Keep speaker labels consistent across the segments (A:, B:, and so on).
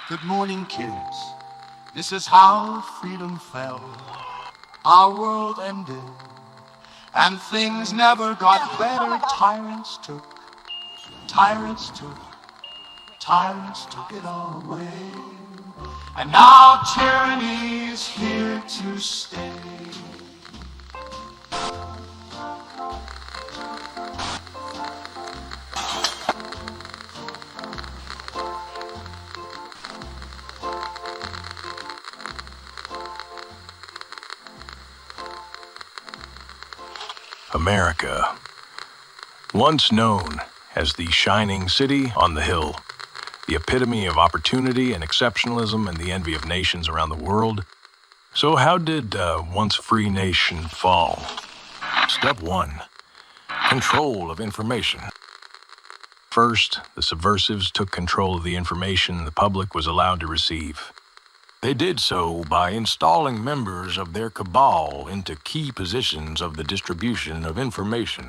A: Good morning, kids. This is how freedom fell. Our world ended, and things never got better. Tyrants took it all away. And now tyranny is here to stay.
B: America, once known as the shining city on the hill, the epitome of opportunity and exceptionalism and the envy of nations around the world. So how did once free nation fall? Step 1. Control of information. First, the subversives took control of the information the public was allowed to receive. They did so by installing members of their cabal into key positions of the distribution of information.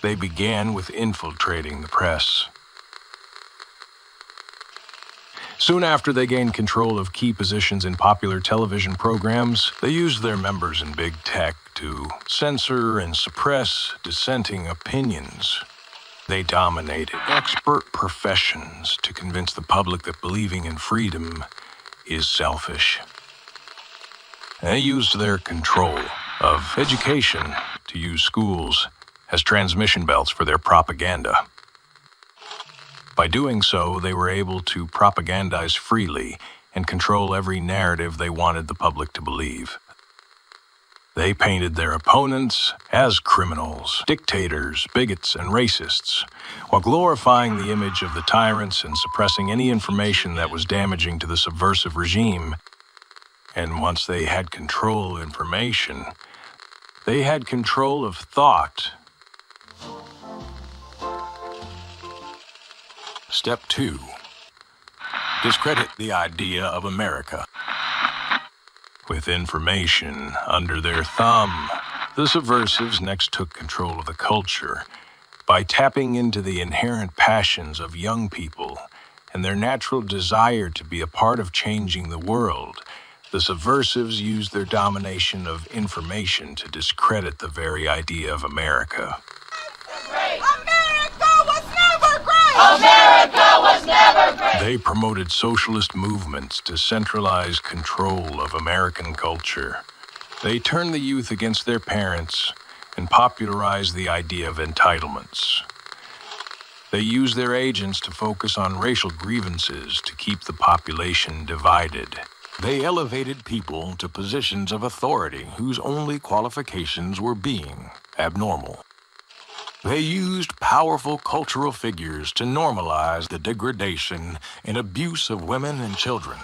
B: They began with infiltrating the press. Soon after they gained control of key positions in popular television programs, they used their members in big tech to censor and suppress dissenting opinions. They dominated expert professions to convince the public that believing in freedom is selfish. They used their control of education to use schools as transmission belts for their propaganda. By doing so, they were able to propagandize freely and control every narrative they wanted the public to believe. They painted their opponents as criminals, dictators, bigots, and racists, while glorifying the image of the tyrants and suppressing any information that was damaging to the subversive regime. And once they had control of information, they had control of thought. Step 2. Discredit the idea of America. With information under their thumb, the subversives next took control of the culture by tapping into the inherent passions of young people and their natural desire to be a part of changing the world. The subversives used their domination of information to discredit the very idea of America.
C: America was never great!
D: America was never great!
B: They promoted socialist movements to centralize control of American culture. They turned the youth against their parents and popularized the idea of entitlements. They used their agents to focus on racial grievances to keep the population divided. They elevated people to positions of authority whose only qualifications were being abnormal. They used powerful cultural figures to normalize the degradation and abuse of women and children.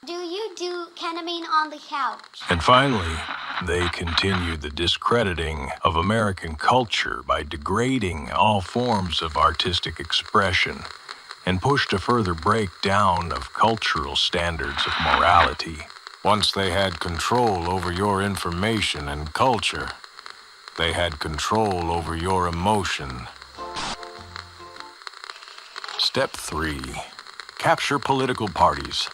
E: Do you do ketamine on the couch?
B: And finally, they continued the discrediting of American culture by degrading all forms of artistic expression and pushed a further breakdown of cultural standards of morality. Once they had control over your information and culture, they had control over your emotion. Step 3. Capture political parties.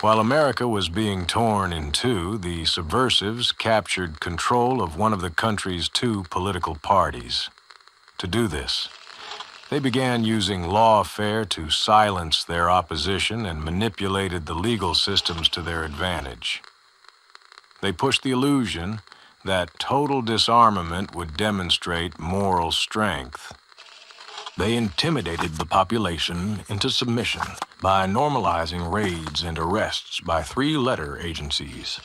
B: While America was being torn in two, the subversives captured control of one of the country's 2 political parties. To do this, they began using lawfare to silence their opposition and manipulated the legal systems to their advantage. They pushed the illusion that total disarmament would demonstrate moral strength. They intimidated the population into submission by normalizing raids and arrests by 3-letter agencies.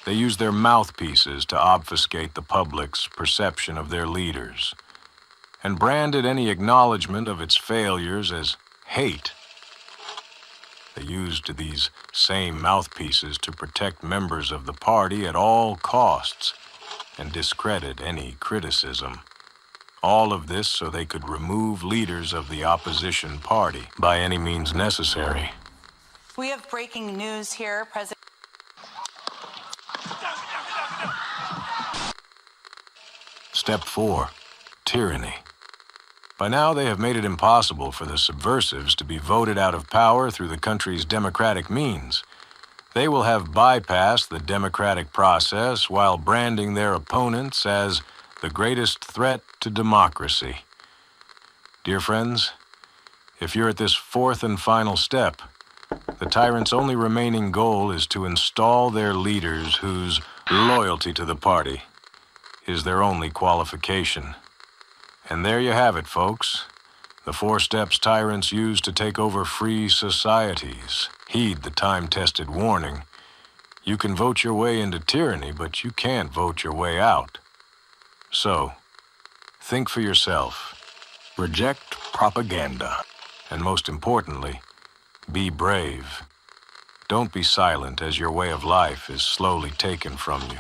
B: They used their mouthpieces to obfuscate the public's perception of their leaders and branded any acknowledgement of its failures as hate. They used these same mouthpieces to protect members of the party at all costs and discredit any criticism. All of this so they could remove leaders of the opposition party by any means necessary.
D: We have breaking news here. President.
B: Step 4. Tyranny. By now, they have made it impossible for the subversives to be voted out of power through the country's democratic means. They will have bypassed the democratic process while branding their opponents as the greatest threat to democracy. Dear friends, if you're at this fourth and final step, the tyrants' only remaining goal is to install their leaders whose loyalty to the party is their only qualification. And there you have it, folks. The 4 steps tyrants use to take over free societies. Heed the time-tested warning. You can vote your way into tyranny, but you can't vote your way out. So, think for yourself. Reject propaganda. And most importantly, be brave. Don't be silent as your way of life is slowly taken from you.